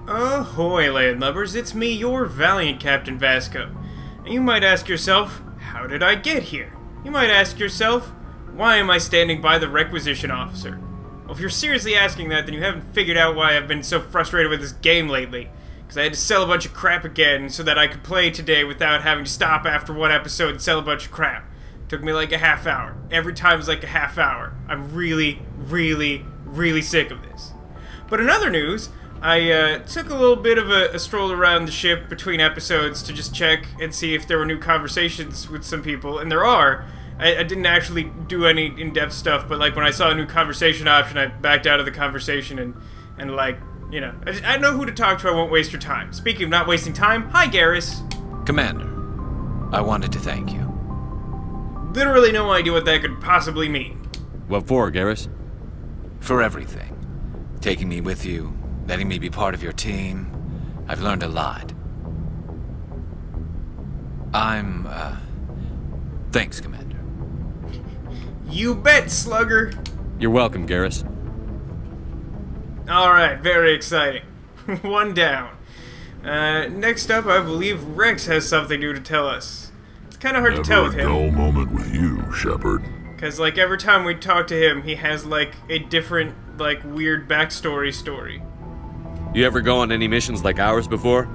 Ahoy, landlubbers, it's me, your valiant Captain Vasco. And you might ask yourself, how did I get here? You might ask yourself, why am I standing by the requisition officer? Well, if you're seriously asking that, then you haven't figured out why I've been so frustrated with this game lately. Because I had to sell a bunch of crap again so that I could play today without having to stop after one episode and sell a bunch of crap. Took me like a half hour. Every time is like a half hour. I'm really sick of this. But in other news, I took a little bit of a stroll around the ship between episodes to just check and see if there were new conversations with some people, and there are. I didn't actually do any in-depth stuff, but like when I saw a new conversation option, I backed out of the conversation and like, you know, I know who to talk to, I won't waste your time. Speaking of not wasting time, hi Garrus. Commander, I wanted to thank you. Literally no idea what that could possibly mean. What for, Garrus? For everything. Taking me with you, letting me be part of your team. I've learned a lot. Thanks, Commander. You bet, Slugger. You're welcome, Garrus. Alright, very exciting. One down. Next up, I believe Wrex has something new to tell us. It's kind of hard to tell with him. Never a dull moment with you, Shepard. Because, like, every time we talk to him, he has, like, a different, like, weird backstory story. You ever go on any missions like ours before?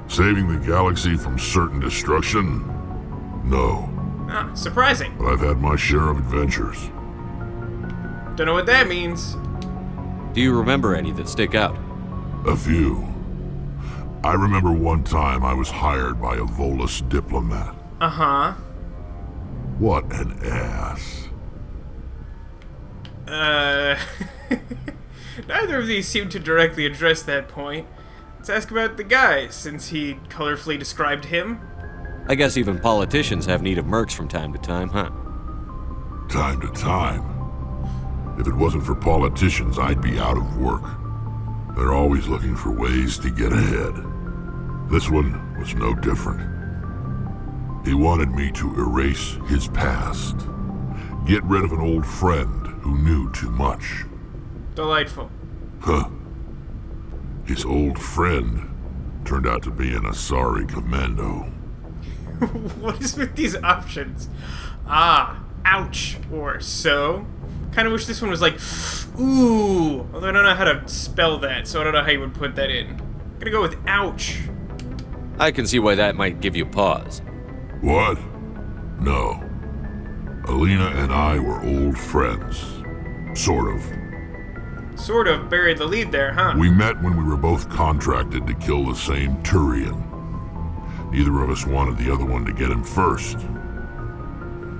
Saving the galaxy from certain destruction? No. Ah, surprising. But I've had my share of adventures. Don't know what that means. Do you remember any that stick out? A few. I remember one time I was hired by a Volus diplomat. Uh-huh. What an ass. Neither of these seem to directly address that point. Let's ask about the guy, since he colorfully described him. I guess even politicians have need of mercs from time to time, huh? Time to time. If it wasn't for politicians, I'd be out of work. They're always looking for ways to get ahead. This one was no different. He wanted me to erase his past. Get rid of an old friend who knew too much. Delightful. Huh. His old friend turned out to be an Asari Commando. What is with these options? Ah, ouch, or so. Kinda wish this one was like, ooh, although I don't know how to spell that, so I don't know how you would put that in. I'm gonna go with ouch. I can see why that might give you pause. What? No. Alina and I were old friends. Sort of. Sort of buried the lead there, huh? We met when we were both contracted to kill the same Turian. Neither of us wanted the other one to get him first.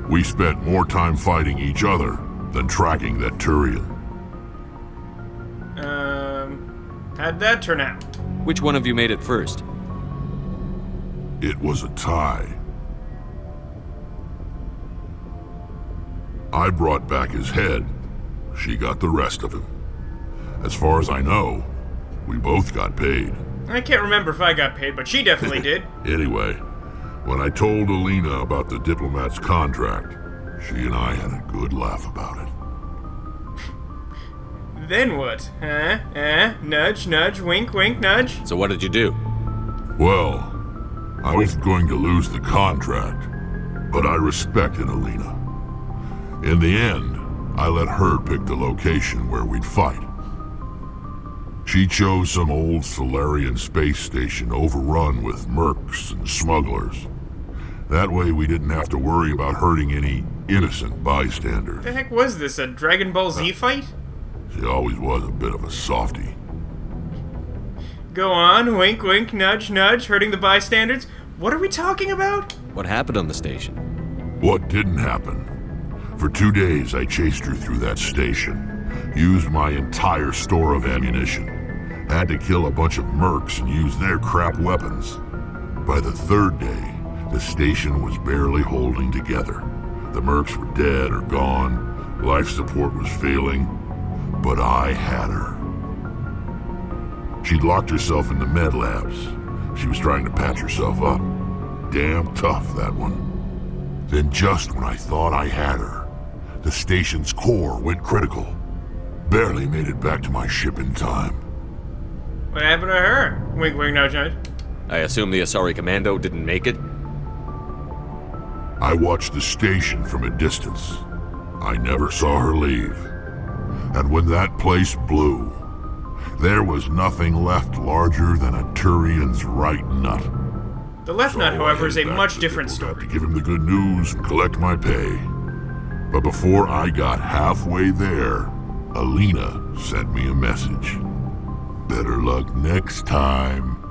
We spent more time fighting each other than tracking that Turian. How'd that turn out? Which one of you made it first? It was a tie. I brought back his head. She got the rest of him. As far as I know, we both got paid. I can't remember if I got paid, but she definitely did. Anyway, when I told Alina about the diplomat's contract, she and I had a good laugh about it. Then what? Nudge, nudge, wink, wink, nudge. So what did you do? Well, I wasn't going to lose the contract, but I respected Alina. In the end, I let her pick the location where we'd fight. She chose some old Solarian space station overrun with mercs and smugglers. That way we didn't have to worry about hurting any innocent bystanders. The heck was this, a Dragon Ball Z fight? She always was a bit of a softie. Go on, wink, wink, nudge, nudge, hurting the bystanders. What are we talking about? What happened on the station? What didn't happen? For 2 days I chased her through that station, used my entire store of ammunition, had to kill a bunch of mercs and use their crap weapons. By the 3rd day, the station was barely holding together. The mercs were dead or gone, life support was failing, but I had her. She'd locked herself in the med labs. She was trying to patch herself up. Damn tough, that one. Then just when I thought I had her, the station's core went critical. Barely made it back to my ship in time. What happened to her? Wink, wink, nudge, nudge. I assume the Asari Commando didn't make it? I watched the station from a distance. I never saw her leave. And when that place blew, there was nothing left larger than a Turian's right nut. The left nut, So however, I is a headed back much to different Diplomat story. to give him the good news and collect my pay. But before I got halfway there, Alina sent me a message. Better luck next time.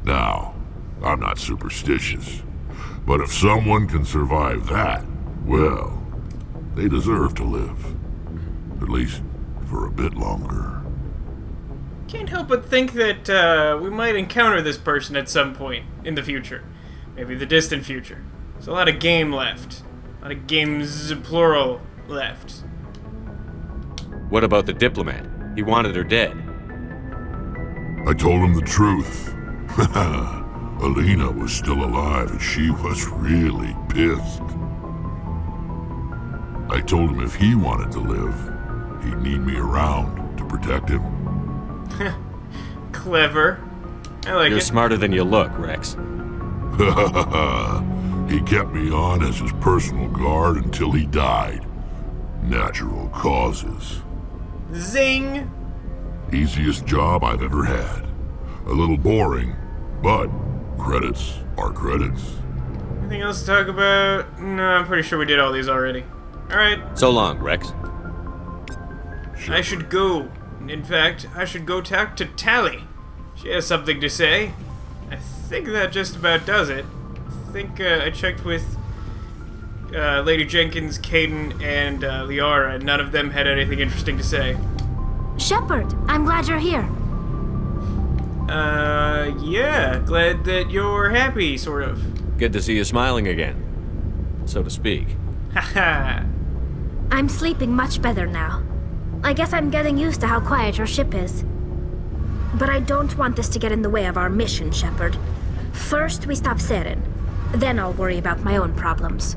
Now, I'm not superstitious, but if someone can survive that, well, they deserve to live. At least for a bit longer. Can't help but think that we might encounter this person at some point in the future. Maybe the distant future. There's a lot of game left. A lot of games, plural, left. What about the diplomat? He wanted her dead. I told him the truth. Alina was still alive and she was really pissed. I told him if he wanted to live, he'd need me around to protect him. Clever. I like You're it. smarter than you look, Wrex. He kept me on as his personal guard until he died. Natural causes. Zing! Easiest job I've ever had. A little boring, but credits are credits. Anything else to talk about? No, I'm pretty sure we did all these already. Alright, So long, Wrex. I should go. In fact, I should go talk to Tally. She has something to say. I think that just about does it. I think I checked with Lady Jenkins, Caden, and Liara, and none of them had anything interesting to say. Shepard, I'm glad you're here. Yeah, glad that you're happy, sort of. Good to see you smiling again, so to speak. Haha. I'm sleeping much better now. I guess I'm getting used to how quiet your ship is. But I don't want this to get in the way of our mission, Shepard. First, we stop Seren. Then I'll worry about my own problems.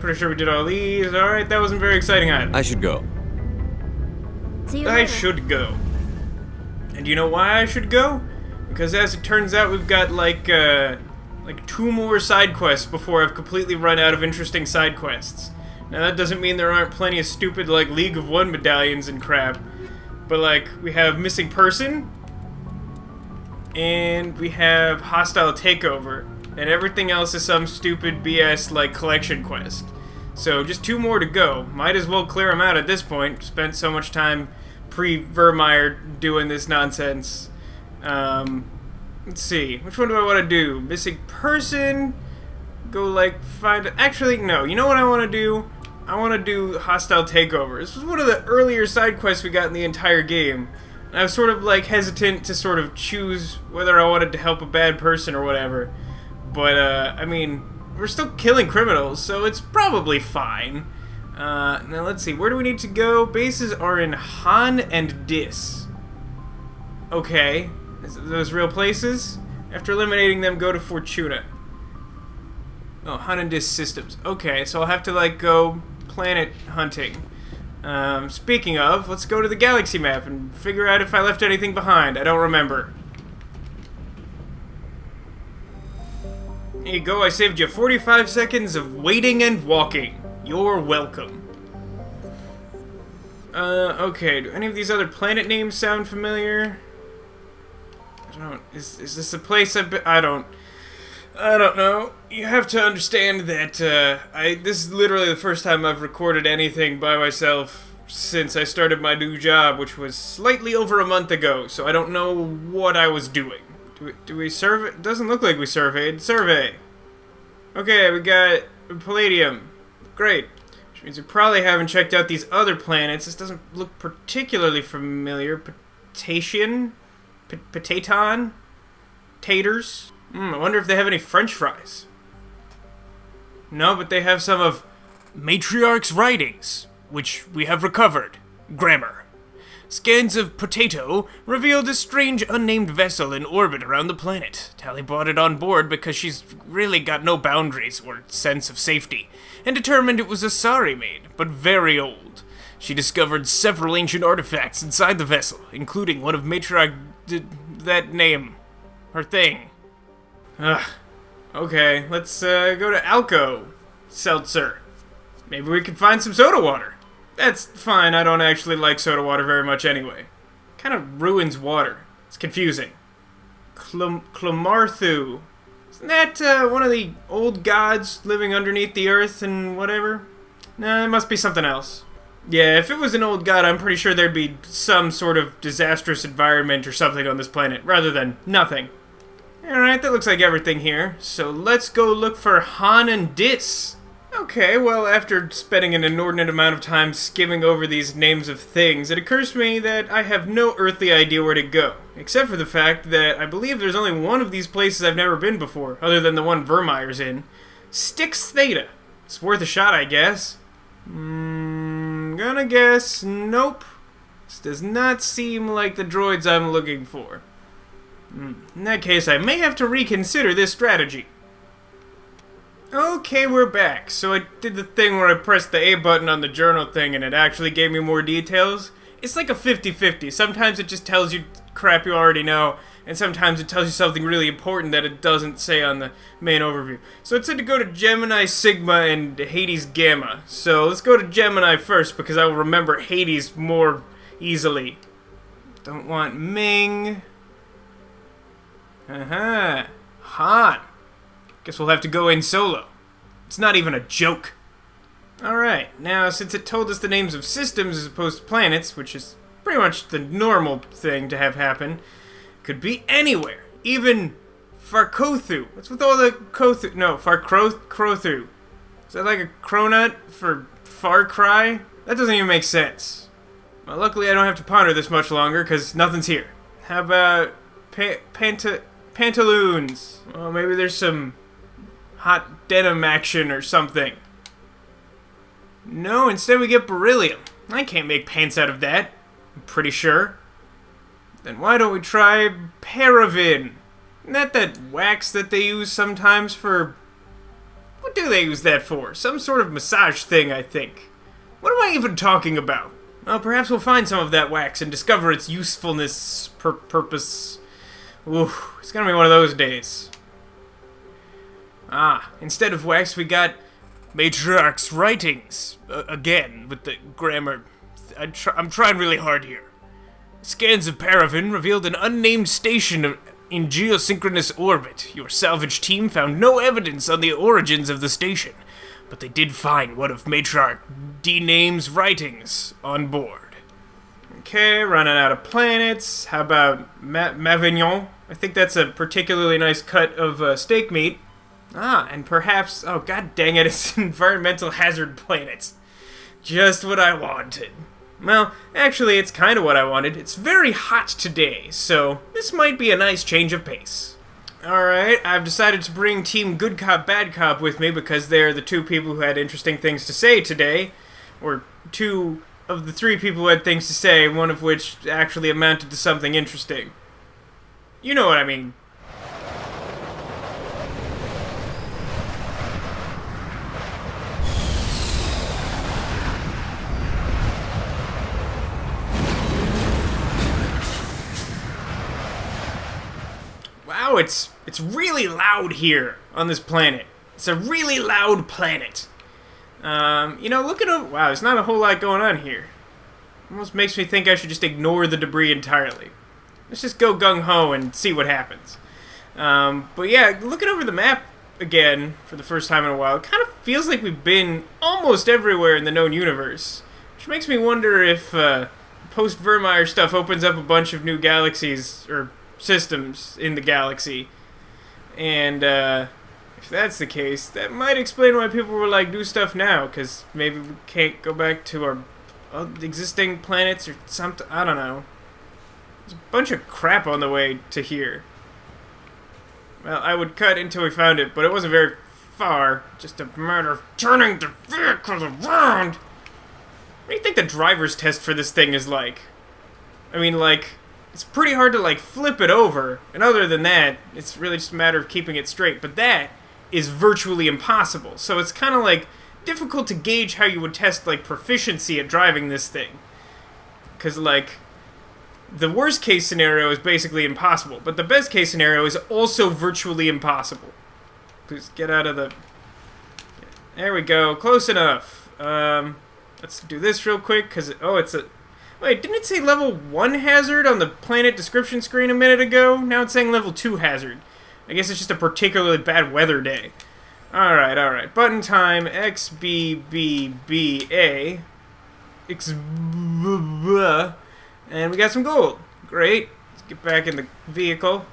Pretty sure we did all these. Alright, that wasn't very exciting either. I should go. See you I later. should go. And you know why I should go? Because as it turns out, we've got like 2 more side quests before I've completely run out of interesting side quests. Now that doesn't mean there aren't plenty of stupid like League of One medallions and crap, but like we have missing person, and we have hostile takeover, and everything else is some stupid BS like collection quest. So just 2 more to go. Might as well clear them out at this point. Spent so much time pre-Vermire doing this nonsense. Let's see. Which one do I want to do? Missing person? Go like find... Actually, no. You know what I want to do? I want to do hostile takeover. This was one of the earlier side quests we got in the entire game. And I was sort of like hesitant to sort of choose whether I wanted to help a bad person or whatever. But, I mean, we're still killing criminals, so it's probably fine. Now let's see, where do we need to go? Bases are in Han and Dis. Okay, those real places? After eliminating them, go to Fortuna. Oh, Han and Dis systems. Okay, so I'll have to like go planet hunting. Speaking of, let's go to the galaxy map and figure out if I left anything behind. I don't remember. Here you go, I saved you 45 seconds of waiting and walking. You're welcome. Okay, do any of these other planet names sound familiar? I don't... Is this a place I've been... I don't know. You have to understand that, this is literally the first time I've recorded anything by myself since I started my new job, which was slightly over a month ago, so I don't know what I was doing. Do we survey? It doesn't look like we surveyed. Survey. Okay, we got Palladium. Great. Which means we probably haven't checked out these other planets. This doesn't look particularly familiar. Potation? Potaton? Taters? I wonder if they have any French fries. No, but they have some of Matriarch's writings, which we have recovered. Grammar. Scans of Potato revealed a strange unnamed vessel in orbit around the planet. Tally brought it on board because she's really got no boundaries or sense of safety, and determined it was Asari made, but very old. She discovered several ancient artifacts inside the vessel, including one of Matriarch... that name. Her thing. Ugh. Okay, let's go to Alco. Seltzer. Maybe we can find some soda water. That's fine, I don't actually like soda water very much anyway. Kind of ruins water. It's confusing. Clomarthu. Isn't that one of the old gods living underneath the earth and whatever? Nah, it must be something else. Yeah, if it was an old god, I'm pretty sure there'd be some sort of disastrous environment or something on this planet, rather than nothing. Alright, that looks like everything here. So let's go look for Han and Dis. Okay, well, after spending an inordinate amount of time skimming over these names of things, it occurs to me that I have no earthly idea where to go, except for the fact that I believe there's only one of these places I've never been before, other than the one Vermire's in. Styx Theta. It's worth a shot, I guess. Gonna guess nope. This does not seem like the droids I'm looking for. In that case, I may have to reconsider this strategy. Okay, we're back. So I did the thing where I pressed the A button on the journal thing and it actually gave me more details. It's like a 50-50. Sometimes it just tells you crap you already know, and sometimes it tells you something really important that it doesn't say on the main overview. So it said to go to Gemini, Sigma, and Hades Gamma. So let's go to Gemini first because I will remember Hades more easily. Don't want Ming. Han. Guess we'll have to go in solo. It's not even a joke. Alright, now since it told us the names of systems as opposed to planets, which is pretty much the normal thing to have happen, could be anywhere. Even Farkothu. What's with all the Kothu? No, Farkrothu. Is that like a cronut for Far Cry? That doesn't even make sense. Well, luckily I don't have to ponder this much longer because nothing's here. How about pantaloons? Well, maybe there's some hot denim action or something. No, instead we get beryllium. I can't make pants out of that, I'm pretty sure. Then why don't we try paraffin? Isn't that wax that they use sometimes for... What do they use that for? Some sort of massage thing, I think. What am I even talking about? Well, perhaps we'll find some of that wax and discover its usefulness purpose. Ooh, it's gonna be one of those days. Instead of wax, we got Matriarch's writings. Again, with the grammar. I'm trying really hard here. Scans of paraffin revealed an unnamed station in geosynchronous orbit. Your salvage team found no evidence on the origins of the station, but they did find one of Matriarch D-Name's writings on board. Okay, running out of planets. How about Mavignon? I think that's a particularly nice cut of steak meat. And perhaps... Oh, god dang it, it's environmental hazard planets. Just what I wanted. Well, actually, it's kind of what I wanted. It's very hot today, so this might be a nice change of pace. Alright, I've decided to bring Team Good Cop, Bad Cop with me because they're the two people who had interesting things to say today. Or two of the three people who had things to say, one of which actually amounted to something interesting. You know what I mean. Wow, it's really loud here on this planet. It's a really loud planet. You know, looking over... Wow, there's not a whole lot going on here. Almost makes me think I should just ignore the debris entirely. Let's just go gung-ho and see what happens. But yeah, looking over the map again for the first time in a while, it kind of feels like we've been almost everywhere in the known universe. Which makes me wonder if post-Vermire stuff opens up a bunch of new galaxies, or systems in the galaxy. And if that's the case, that might explain why people were like, do stuff now, because maybe we can't go back to our existing planets or something. I don't know. There's a bunch of crap on the way to here. Well, I would cut until we found it, but it wasn't very far. Just a matter of turning the vehicles around. What do you think the driver's test for this thing is like? I mean, like, it's pretty hard to, like, flip it over. And other than that, it's really just a matter of keeping it straight. But that is virtually impossible. So it's kind of like difficult to gauge how you would test, like, proficiency at driving this thing. Because, like, the worst case scenario is basically impossible, but the best case scenario is also virtually impossible. Please get out of the... There we go, close enough. Let's do this real quick, because... Oh, it's a... Wait, didn't it say level 1 hazard on the planet description screen a minute ago? Now it's saying level 2 hazard. I guess it's just a particularly bad weather day. Alright, alright. Button time, X, B, B, B, A. X, B, B, and we got some gold. Great. Let's get back in the vehicle.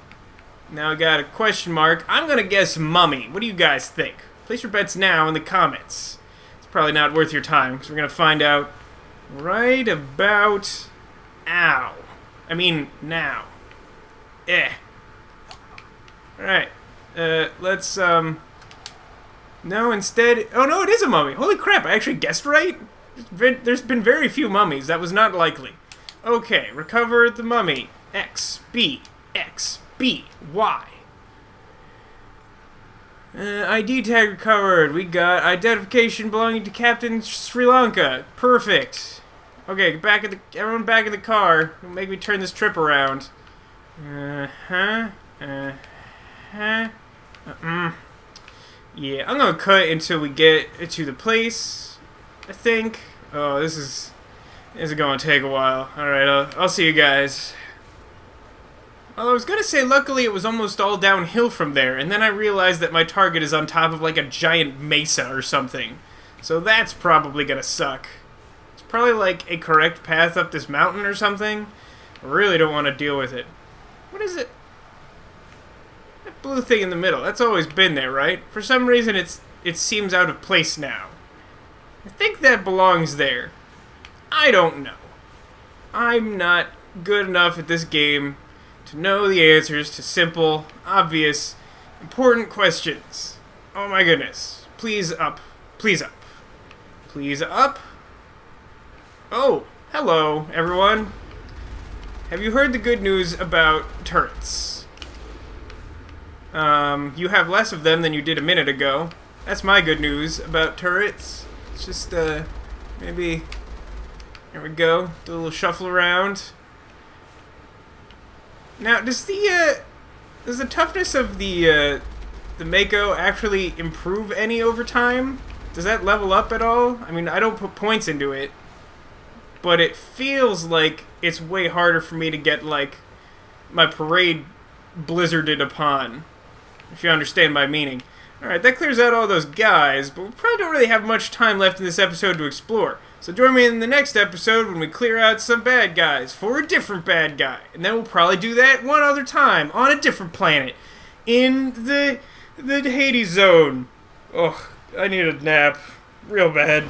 Now we got a question mark. I'm gonna guess mummy. What do you guys think? Place your bets now in the comments. It's probably not worth your time, because we're gonna find out right about... Ow. I mean, now. Alright. Let's, No, instead... Oh, no, it is a mummy. Holy crap, I actually guessed right? There's been very few mummies. That was not likely. Okay, recover the mummy. X, B, Y. ID tag recovered. We got identification belonging to Captain Sri Lanka. Perfect. Okay, everyone back in the car. Make me turn this trip around. Yeah, I'm gonna cut until we get to the place, I think. Oh, this is gonna take a while. Alright, I'll see you guys. Well, I was gonna say, luckily it was almost all downhill from there, and then I realized that my target is on top of like a giant mesa or something. So that's probably gonna suck. It's probably like a correct path up this mountain or something. I really don't want to deal with it. What is it? That blue thing in the middle, that's always been there, right? For some reason it seems out of place now. I think that belongs there. I don't know. I'm not good enough at this game to know the answers to simple, obvious, important questions. Oh my goodness. Please up. Please up. Please up. Oh, hello, everyone. Have you heard the good news about turrets? You have less of them than you did a minute ago. That's my good news about turrets. It's just, maybe... There we go. Do a little shuffle around. Now, does the toughness of the Mako actually improve any over time? Does that level up at all? I mean, I don't put points into it, but it feels like it's way harder for me to get, like, my parade blizzarded upon, if you understand my meaning. Alright, that clears out all those guys, but we probably don't really have much time left in this episode to explore. So join me in the next episode when we clear out some bad guys for a different bad guy. And then we'll probably do that one other time on a different planet in the Hades zone. Ugh, I need a nap real bad.